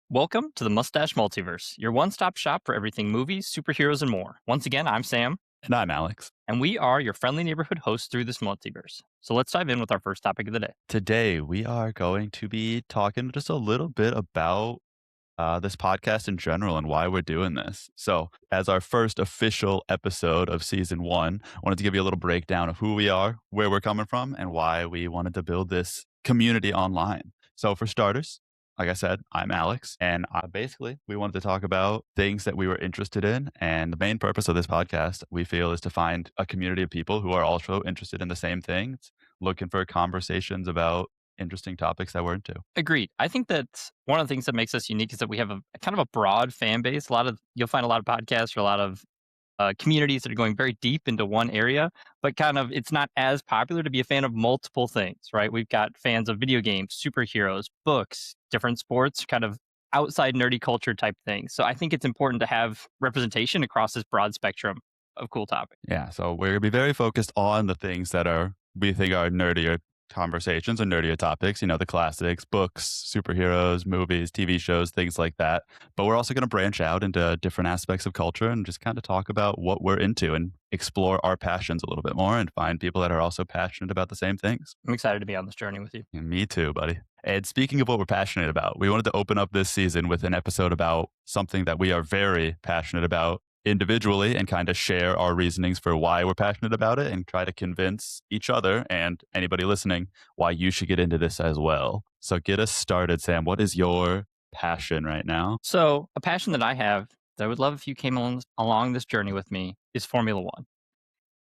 Welcome to the Mustache Multiverse, your one-stop shop for everything movies, superheroes, and more. Once again, I'm Sam, And I'm Alex. and we are your friendly neighborhood hosts through this multiverse. So let's dive in with our first topic of the day. Today, we are going to be talking just a little bit about this podcast in general and why we're doing this. So, as our first official episode of season one, I wanted to give you a little breakdown of who we are, where we're coming from, and why we wanted to build this community online. So, for starters, like I said, I'm Alex, and basically, we wanted to talk about things that we were interested in. And the main purpose of this podcast, we feel, is to find a community of people who are also interested in the same things, looking for conversations about interesting topics that we're into. Agreed. I think that one of the things that makes us unique is that we have a kind of a broad fan base. You'll find a lot of podcasts or a lot of communities that are going very deep into one area, but kind of it's not as popular to be a fan of multiple things, right? We've got fans of video games, superheroes, books, different sports, kind of outside nerdy culture type things. So I think it's important to have representation across this broad spectrum of cool topics. Yeah, so we're gonna be very focused on the things that we think are nerdier conversations and nerdier topics, the classics, books, superheroes, movies, TV shows, things like that. But we're also gonna branch out into different aspects of culture and just kind of talk about what we're into and explore our passions a little bit more and find people that are also passionate about the same things. I'm excited to be on this journey with you. And me too, buddy. And speaking of what we're passionate about, we wanted to open up this season with an episode about something that we are very passionate about individually and kind of share our reasonings for why we're passionate about it and try to convince each other and anybody listening why you should get into this as well. So get us started, Sam. What is your passion right now? So, a passion that I have that I would love if you came along this journey with me is Formula One.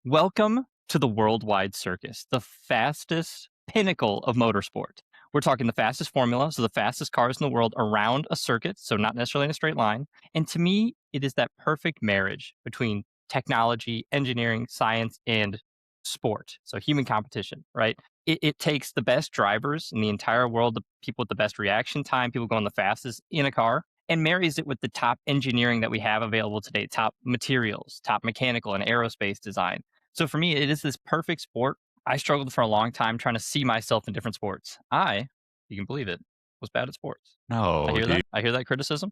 Welcome to the worldwide circus, the fastest pinnacle of motorsport. We're talking the fastest formula, so the fastest cars in the world around a circuit, so not necessarily in a straight line. And to me, it is that perfect marriage between technology, engineering, science, and sport. So human competition, right? It takes the best drivers in the entire world, the people with the best reaction time, people going the fastest in a car, and marries it with the top engineering that we have available today, top materials, top mechanical and aerospace design. So for me, it is this perfect sport. I struggled for a long time trying to see myself in different sports. You can believe it, was bad at sports. I No, hear that. I hear that criticism.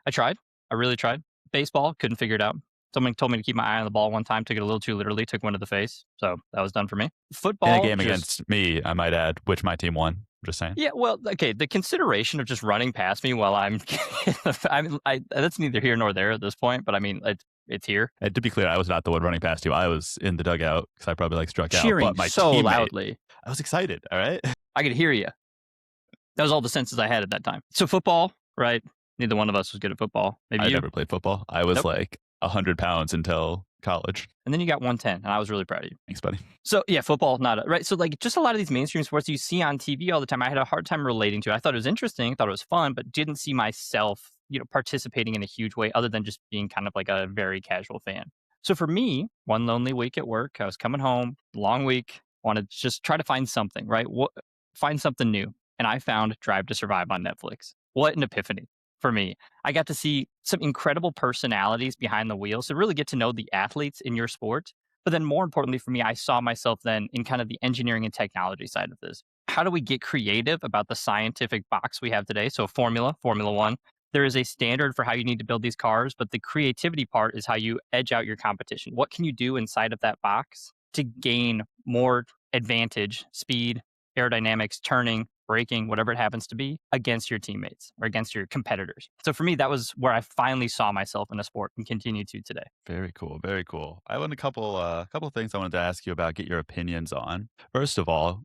I tried. I really tried. Baseball, couldn't figure it out. Someone told me to keep my eye on the ball one time, took it a little too literally, took one to the face. So that was done for me. in a Football, game just against me, I might add, which my team won. Just saying. yeah, well, okay. The consideration of just running past me while that's neither here nor there at this point. But I mean, it's here. And to be clear, I was not the one running past you. I was in the dugout because I probably struck out. Cheering But my so teammate, loudly. I was excited. All right. I could hear you. That was all the senses I had at that time. So football, right? Neither one of us was good at football. Maybe I you. never played football. I was Nope. like 100 pounds until college. And then you got 110, and I was really proud of you. Thanks, buddy. So yeah, football, right. So like just a lot of these mainstream sports you see on TV all the time, I had a hard time relating to. I thought it was interesting, thought it was fun, but didn't see myself, participating in a huge way other than just being kind of like a very casual fan. So for me, one lonely week at work, I was coming home, long week, wanted to just try to find something, right? Find something new. And I found Drive to Survive on Netflix. What an epiphany for me. I got to see some incredible personalities behind the wheel. So really get to know the athletes in your sport. But then more importantly for me, I saw myself then in kind of the engineering and technology side of this. How do we get creative about the scientific box we have today? So Formula One, there is a standard for how you need to build these cars, but the creativity part is how you edge out your competition. What can you do inside of that box to gain more advantage, speed, aerodynamics, turning, braking, whatever it happens to be, against your teammates or against your competitors. So for me, that was where I finally saw myself in a sport and continue to today. Very cool. Very cool. I want a couple of things I wanted to ask you about, get your opinions on. First of all,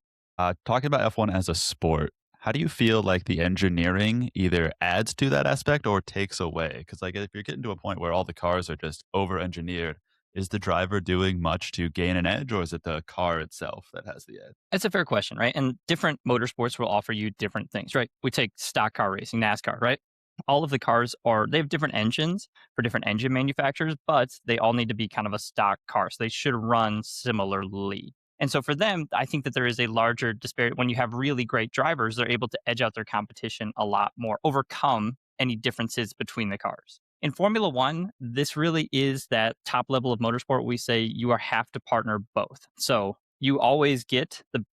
talking about F1 as a sport, how do you feel like the engineering either adds to that aspect or takes away? Because like if you're getting to a point where all the cars are just over engineered, is the driver doing much to gain an edge, or is it the car itself that has the edge? It's a fair question, right? And different motorsports will offer you different things, right? We take stock car racing, NASCAR, right? All of the cars they have different engines for different engine manufacturers, but they all need to be kind of a stock car. So they should run similarly. And so for them, I think that there is a larger disparity. When you have really great drivers, they're able to edge out their competition a lot more, overcome any differences between the cars. In Formula One, this really is that top level of motorsport. We say have to partner both. So you always get the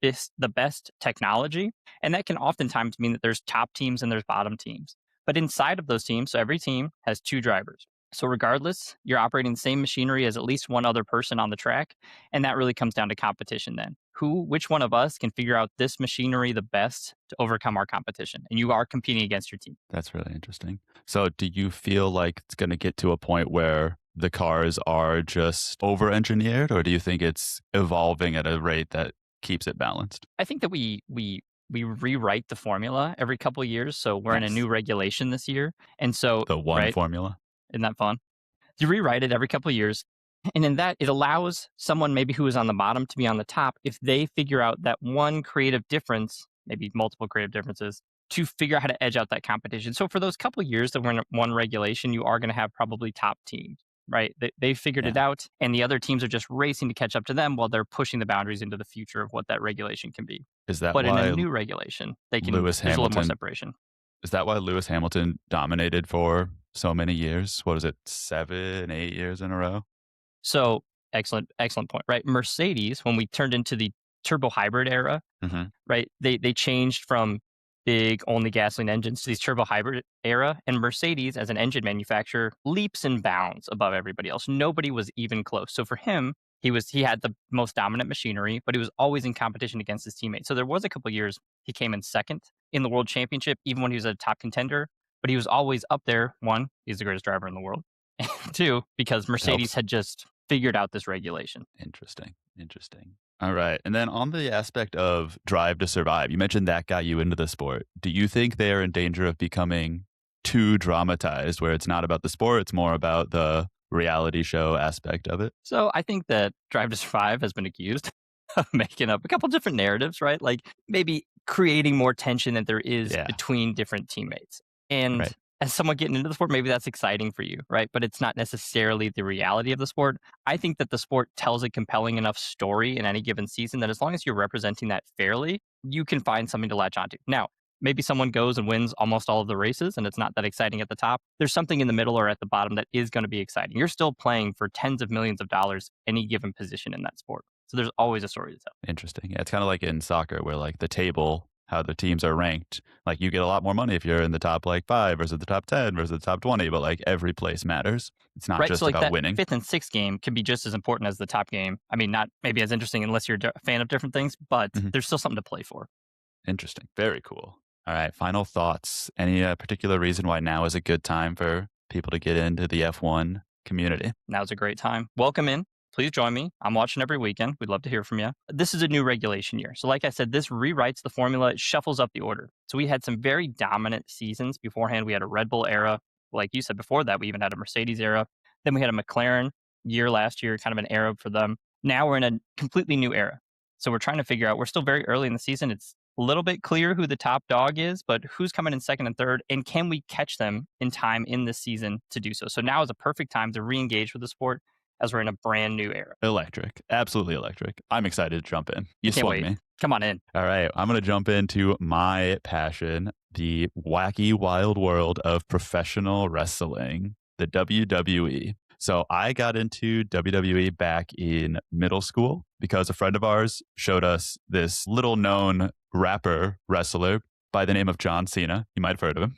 best technology, and that can oftentimes mean that there's top teams and there's bottom teams. But inside of those teams, so every team has two drivers. So regardless, you're operating the same machinery as at least one other person on the track, and that really comes down to competition then. Which one of us can figure out this machinery the best to overcome our competition? And you are competing against your team. That's really interesting. So, do you feel like it's going to get to a point where the cars are just over engineered, or do you think it's evolving at a rate that keeps it balanced? I think that we rewrite the formula every couple of years. So we're in a Nice. new regulation this year. And so, The one right, formula. isn't that fun? You rewrite it every couple of years. And in that, it allows someone maybe who is on the bottom to be on the top if they figure out that one creative difference, maybe multiple creative differences, to figure out how to edge out that competition. So for those couple of years that we're in one regulation, you are going to have probably top teams, right? They figured it Yeah. out, and the other teams are just racing to catch up to them while they're pushing the boundaries into the future of what that regulation can be. Is that But in a why new regulation, Lewis there's a little more Hamilton separation. is that why Lewis Hamilton dominated for so many years? What is it, 7, 8 years in a row? So excellent point, right? Mercedes, when we turned into the turbo hybrid era, Mhm. right? They changed from big only gasoline engines to these turbo hybrid era, and Mercedes as an engine manufacturer leaps and bounds above everybody else. Nobody was even close. So for him, he had the most dominant machinery, but he was always in competition against his teammates. So there was a couple years he came in second in the world championship, even when he was a top contender, but he was always up there. One, he's the greatest driver in the world. Two, because It Mercedes helps. had just figured out this regulation. Interesting. Interesting. All right. And then on the aspect of Drive to Survive, you mentioned that got you into the sport. Do you think they are in danger of becoming too dramatized, where it's not about the sport, it's more about the reality show aspect of it? So I think that Drive to Survive has been accused of making up a couple different narratives, right? Like maybe creating more tension than there is Yeah. between different teammates. And Right. as someone getting into the sport, maybe that's exciting for you, right? But it's not necessarily the reality of the sport. I think that the sport tells a compelling enough story in any given season that as long as you're representing that fairly, you can find something to latch onto. Now, maybe someone goes and wins almost all of the races and it's not that exciting at the top. There's something in the middle or at the bottom that is going to be exciting. You're still playing for tens of millions of dollars any given position in that sport. So there's always a story to tell. Interesting. Yeah, it's kind of like in soccer where like the table, how the teams are ranked. Like you get a lot more money if you're in the top like 5 versus the top 10 versus the top 20, but like every place matters. It's not Right. So just like about that winning. fifth and sixth game can be just as important as the top game. I mean, not maybe as interesting unless you're a fan of different things, but Mhm. there's still something to play for. Interesting. Very cool. All right. Final thoughts. Any particular reason why now is a good time for people to get into the F1 community? Now's a great time. Welcome in. Please join me. I'm watching every weekend. We'd love to hear from you. This is a new regulation year. So, like I said, this rewrites the formula, it shuffles up the order. So, we had some very dominant seasons beforehand. We had a Red Bull era. Like you said before that, we even had a Mercedes era. Then we had a McLaren year last year, kind of an era for them. Now we're in a completely new era. So, we're trying to figure out, we're still very early in the season. It's a little bit clear who the top dog is, but who's coming in second and third, and can we catch them in time in this season to do so? So now is a perfect time to re-engage with the sport as we're in a brand new era. Electric. Absolutely electric. I'm excited to jump in. I You can't swung wait. me. Come on in. All right. I'm going to jump into my passion, the wacky, wild world of professional wrestling, the WWE. So I got into WWE back in middle school because a friend of ours showed us this little known rapper wrestler by the name of John Cena. You might have heard of him,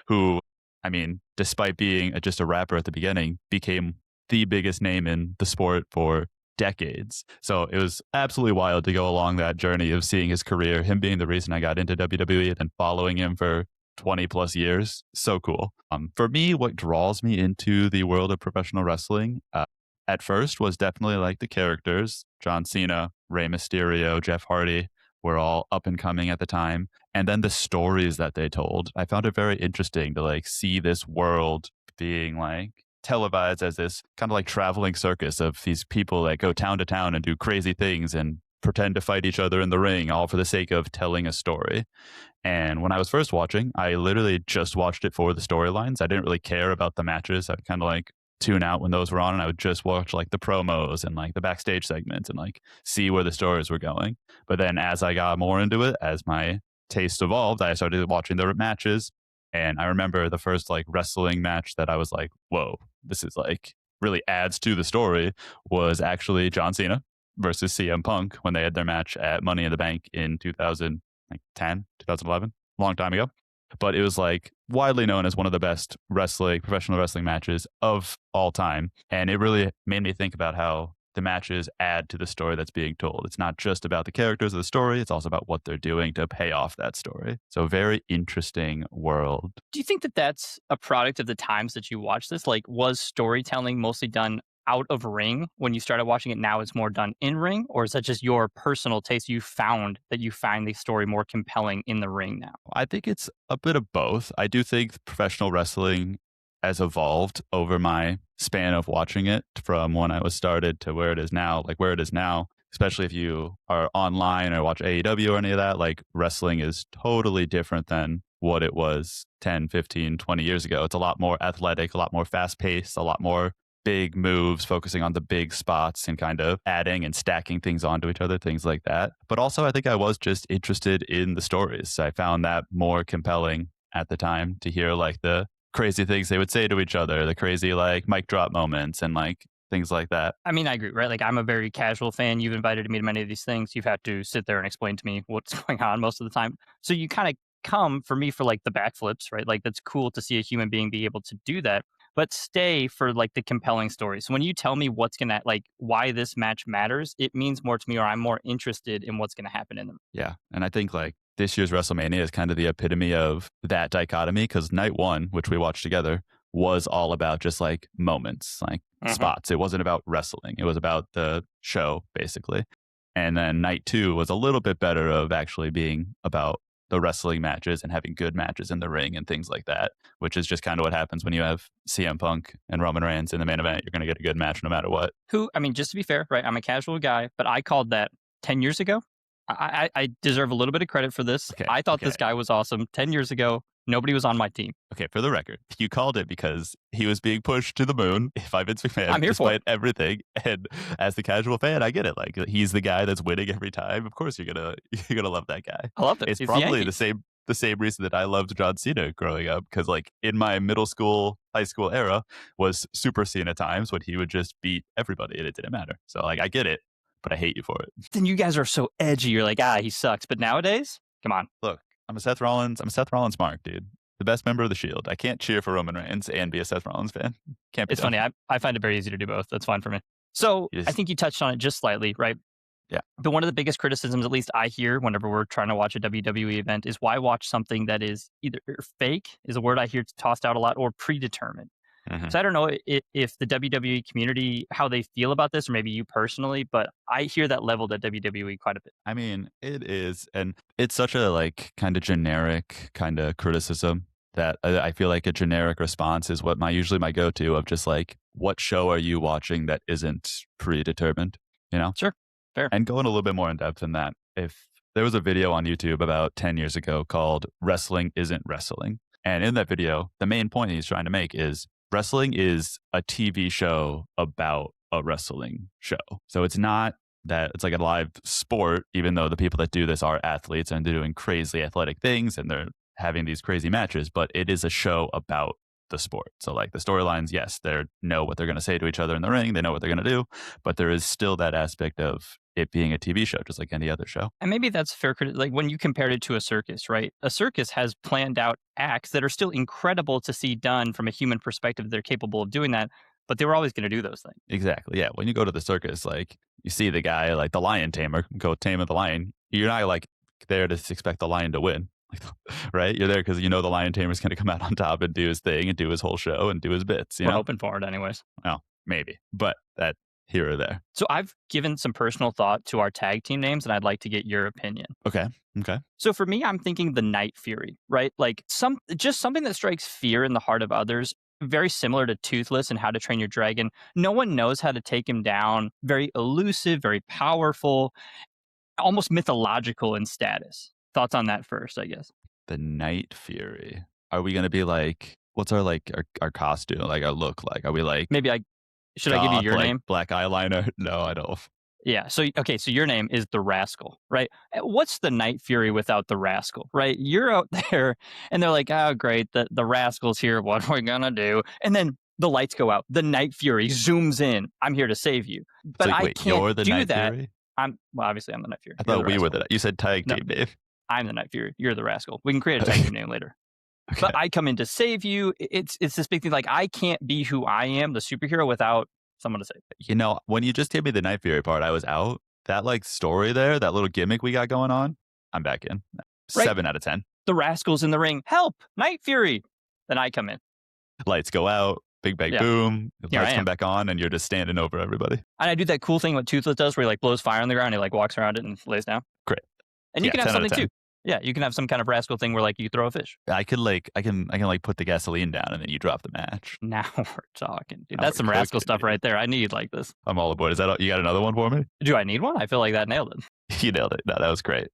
who, I mean, despite being just a rapper at the beginning, became the biggest name in the sport for decades. So it was absolutely wild to go along that journey of seeing his career, him being the reason I got into WWE and following him for 20 plus years. So cool. For me, what draws me into the world of professional wrestling at first was definitely like the characters. John Cena, Rey Mysterio, Jeff Hardy were all up and coming at the time. And then the stories that they told. I found it very interesting to like see this world being like televised as this kind of like traveling circus of these people that go town to town and do crazy things and pretend to fight each other in the ring, all for the sake of telling a story. And when I was first watching, I literally just watched it for the storylines. I didn't really care about the matches. I would kind of like tune out when those were on and I would just watch like the promos and like the backstage segments and like see where the stories were going. But then as I got more into it, as my taste evolved, I started watching the matches. And I remember the first like wrestling match that I was like, whoa, this is like really adds to the story was actually John Cena versus CM Punk when they had their match at Money in the Bank in 2010, 2011, long time ago. But it was like widely known as one of the best professional wrestling matches of all time. And it really made me think about how the matches add to the story that's being told. It's not just about the characters of the story, it's also about what they're doing to pay off that story. So, very interesting world. Do you think that that's a product of the times that you watch this? Like, was storytelling mostly done out of ring when you started watching it? Now it's more done in ring, or is that just your personal taste? You found that you find the story more compelling in the ring now. I think it's a bit of both. I do think professional wrestling has evolved over my span of watching it from when I was started to where it is now. Like where it is now, especially if you are online or watch AEW or any of that, like wrestling is totally different than what it was 10, 15, 20 years ago. It's a lot more athletic, a lot more fast paced, a lot more big moves, focusing on the big spots and kind of adding and stacking things onto each other, things like that. But also, I think I was just interested in the stories. I found that more compelling at the time to hear like the crazy things they would say to each other, the crazy like mic drop moments and like things like that. I mean, I agree, right? Like, I'm a very casual fan. You've invited me to many of these things. You've had to sit there and explain to me what's going on most of the time. So you kind of come for me for like the backflips, right? Like, that's cool to see a human being be able to do that, but stay for like the compelling story. So when you tell me what's going to, like, why this match matters, it means more to me, or I'm more interested in what's going to happen in them. Yeah. And I think like this year's WrestleMania is kind of the epitome of that dichotomy because night one, which we watched together, was all about just like moments, like spots. It wasn't about wrestling, it was about the show, basically. And then night two was a little bit better of actually being about the wrestling matches and having good matches in the ring and things like that, which is just kind of what happens when you have CM Punk and Roman Reigns in the main event. You're going to get a good match no matter what. Who, I mean, just to be fair, right? I'm a casual guy, but I called that 10 years ago. I deserve a little bit of credit for this. Okay. I thought Okay. this guy was awesome 10 years ago. Nobody was on my team. Okay, for the record, you called it because he was being pushed to the moon by Vince McMahon, I'm here for despite everything. And as the casual fan, I get it. Like he's the guy that's winning every time. Of course, you're gonna you're gonna love that guy. I love it. It's It's probably Yankees. the same reason that I loved John Cena growing up because like in my middle school, high school era was Super Cena times when he would just beat everybody and it didn't matter. So like I get it, but I hate you for it. Then you guys are so edgy. You're like, he sucks. But nowadays, come on. Look, I'm a Seth Rollins mark, dude. The best member of the Shield. I can't cheer for Roman Reigns and be a Seth Rollins fan. Can't be It's done. funny. I find it very easy to do both. That's fine for me. So I think you touched on it just slightly, right? Yeah. But one of the biggest criticisms, at least I hear whenever we're trying to watch a WWE event, is why watch something that is either fake, is a word I hear tossed out a lot, or predetermined. So I don't know if the WWE community, how they feel about this, or maybe you personally, but I hear that leveled at WWE quite a bit. I mean, it is, and it's such a like kind of generic kind of criticism that I feel like a generic response is what usually my go-to of just like, what show are you watching that isn't predetermined, you know? Sure. Fair. And going a little bit more in depth than that, if there was a video on YouTube about 10 years ago called Wrestling Isn't Wrestling. And in that video, the main point he's trying to make is wrestling is a TV show about a wrestling show. So it's not that it's like a live sport, even though the people that do this are athletes and they're doing crazy athletic things and they're having these crazy matches, but it is a show about the sport. So like the storylines, yes, they know what they're going to say to each other in the ring. They know what they're going to do, but there is still that aspect of it being a TV show, just like any other show. And maybe that's fair. Like when you compared it to a circus, right? A circus has planned out acts that are still incredible to see done from a human perspective. They're capable of doing that, but they were always going to do those things. Exactly. Yeah. When you go to the circus, like you see the guy, like the lion tamer, go tame the lion. You're not like there to expect the lion to win. Right? You're there because you know the lion tamer is going to come out on top and do his thing and do his whole show and do his bits. We're hoping for it anyways. Well, maybe, but that here or there. So I've given some personal thought to our tag team names, and I'd like to get your opinion. Okay. So for me, I'm thinking the Night Fury, right? Like just something that strikes fear in the heart of others. Very similar to Toothless and How to Train Your Dragon. No one knows how to take him down. Very elusive, very powerful, almost mythological in status. Thoughts on that first, I guess. The Night Fury. Are we going to be like, what's our like our costume, like our look like? Are we like maybe should I give you your like name? Black eyeliner? No, I don't. Yeah. So okay. So your name is the Rascal, right? What's the Night Fury without the Rascal, right? You're out there, and they're like, "Oh, great, the Rascal's here. What are we gonna do?" And then the lights go out. The Night Fury zooms in. I'm here to save you, but like, I wait, can't you're the do Night that. Fury? Obviously I'm the Night Fury. I thought we were the. You said tag team, Dave. I'm the Night Fury. You're the Rascal. We can create a tag team name later. but Okay. I come in to save you. It's this big thing. Like, I can't be who I am, the superhero, without someone to save. You know, when you just gave me the Night Fury part, I was out. That like story there, that little gimmick we got going on, I'm back in. Right? 7 out of 10. The rascals in the ring. Help! Night Fury. Then I come in. Lights go out, big bang Yeah, boom, the here I lights come am. back on, and you're just standing over everybody. And I do that cool thing what Toothless does where he like blows fire on the ground and he like walks around it and lays down. Great. And you Yeah, can have 10 out of something 10. too. Yeah, you can have some kind of rascal thing where like you throw a fish. I can like put the gasoline down and then you drop the match. Now we're talking, dude. Now That's we're some rascal cooking, stuff dude. right there. I need like this. I'm all aboard. Is that all, you got another one for me? Do I need one? I feel like that nailed it. You nailed it. No, that was great.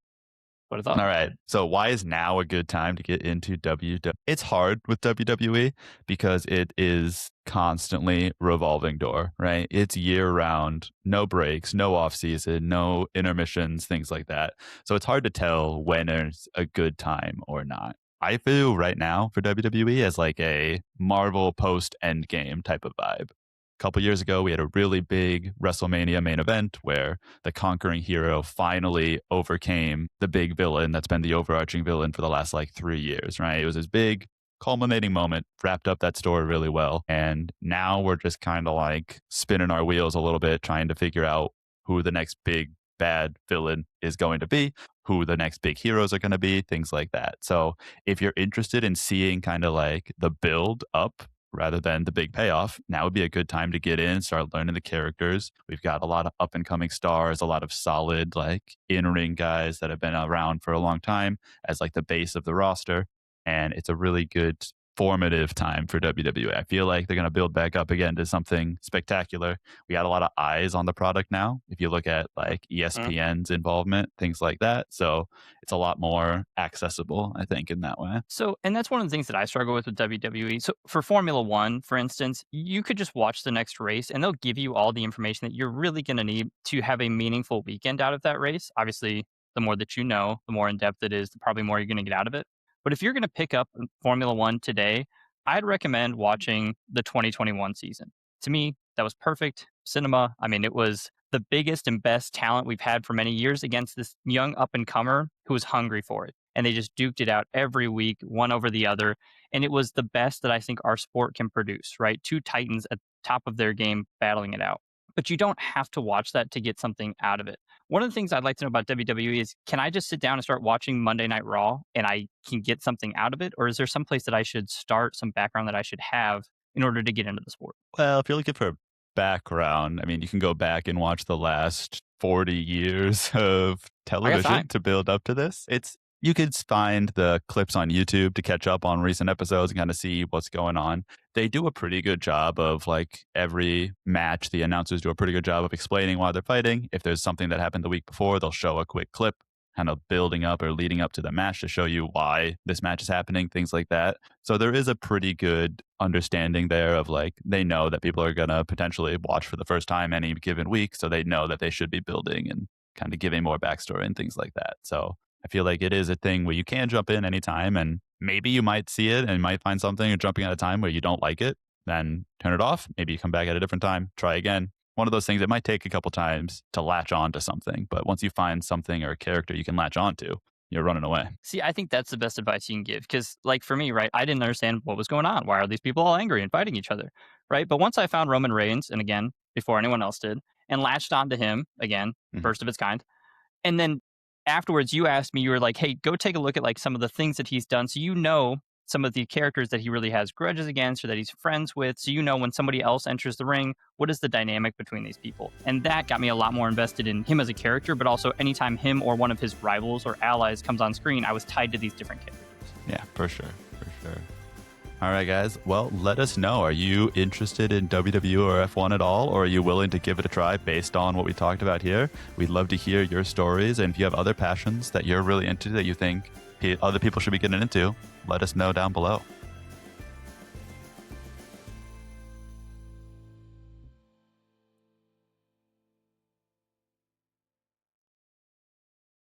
What I thought. All right. So why is now a good time to get into WWE? It's hard with WWE because it is constantly revolving door, right? It's year round, no breaks, no off season, no intermissions, things like that. So it's hard to tell when there's a good time or not. I feel right now for WWE as like a Marvel post Endgame type of vibe. A couple years ago, we had a really big WrestleMania main event where the conquering hero finally overcame the big villain that's been the overarching villain for the last like 3 years, right? It was this big culminating moment, wrapped up that story really well. And now we're just kind of like spinning our wheels a little bit, trying to figure out who the next big bad villain is going to be, who the next big heroes are going to be, things like that. So if you're interested in seeing kind of like the build up rather than the big payoff, now would be a good time to get in, start learning the characters. We've got a lot of up and coming stars, a lot of solid like in-ring guys that have been around for a long time as like the base of the roster. And it's a really good formative time for WWE. I feel like they're going to build back up again to something spectacular. We got a lot of eyes on the product now. If you look at like ESPN's involvement, things like that. So it's a lot more accessible, I think, in that way. So, and that's one of the things that I struggle with WWE. So, for Formula One, for instance, you could just watch the next race and they'll give you all the information that you're really going to need to have a meaningful weekend out of that race. Obviously, the more that you know, the more in depth it is, the probably more you're going to get out of it. But if you're going to pick up Formula One today, I'd recommend watching the 2021 season. To me, that was perfect cinema. I mean, it was the biggest and best talent we've had for many years against this young up and comer who was hungry for it. And they just duked it out every week, one over the other. And it was the best that I think our sport can produce, right? Two titans at the top of their game battling it out. But you don't have to watch that to get something out of it. One of the things I'd like to know about WWE is, can I just sit down and start watching Monday Night Raw and I can get something out of it? Or is there some place that I should start, some background that I should have in order to get into the sport? Well, if you're looking for background, I mean, you can go back and watch the last 40 years of television to build up to this. You could find the clips on YouTube to catch up on recent episodes and kind of see what's going on. They do a pretty good job of like every match. The announcers do a pretty good job of explaining why they're fighting. If there's something that happened the week before, they'll show a quick clip kind of building up or leading up to the match to show you why this match is happening, things like that. So there is a pretty good understanding there of like, they know that people are going to potentially watch for the first time any given week. So they know that they should be building and kind of giving more backstory and things like that. So I feel like it is a thing where you can jump in anytime and maybe you might see it and might find something or jumping at a time where you don't like it, then turn it off. Maybe you come back at a different time, try again. One of those things, it might take a couple times to latch on to something, but once you find something or a character you can latch on to, you're running away. See, I think that's the best advice you can give because, like, for me, right, I didn't understand what was going on. Why are these people all angry and fighting each other, right? But once I found Roman Reigns, and again, before anyone else did, and latched onto him, again, first of its kind, and then afterwards you asked me, you were like, hey, go take a look at like some of the things that he's done so you know some of the characters that he really has grudges against or that he's friends with, so you know when somebody else enters the ring, what is the dynamic between these people. And that got me a lot more invested in him as a character, but also anytime him or one of his rivals or allies comes on screen, I was tied to these different characters. Yeah, for sure. All right, guys. Well, let us know. Are you interested in WWE or F1 at all, or are you willing to give it a try based on what we talked about here? We'd love to hear your stories, and if you have other passions that you're really into that you think other people should be getting into, let us know down below.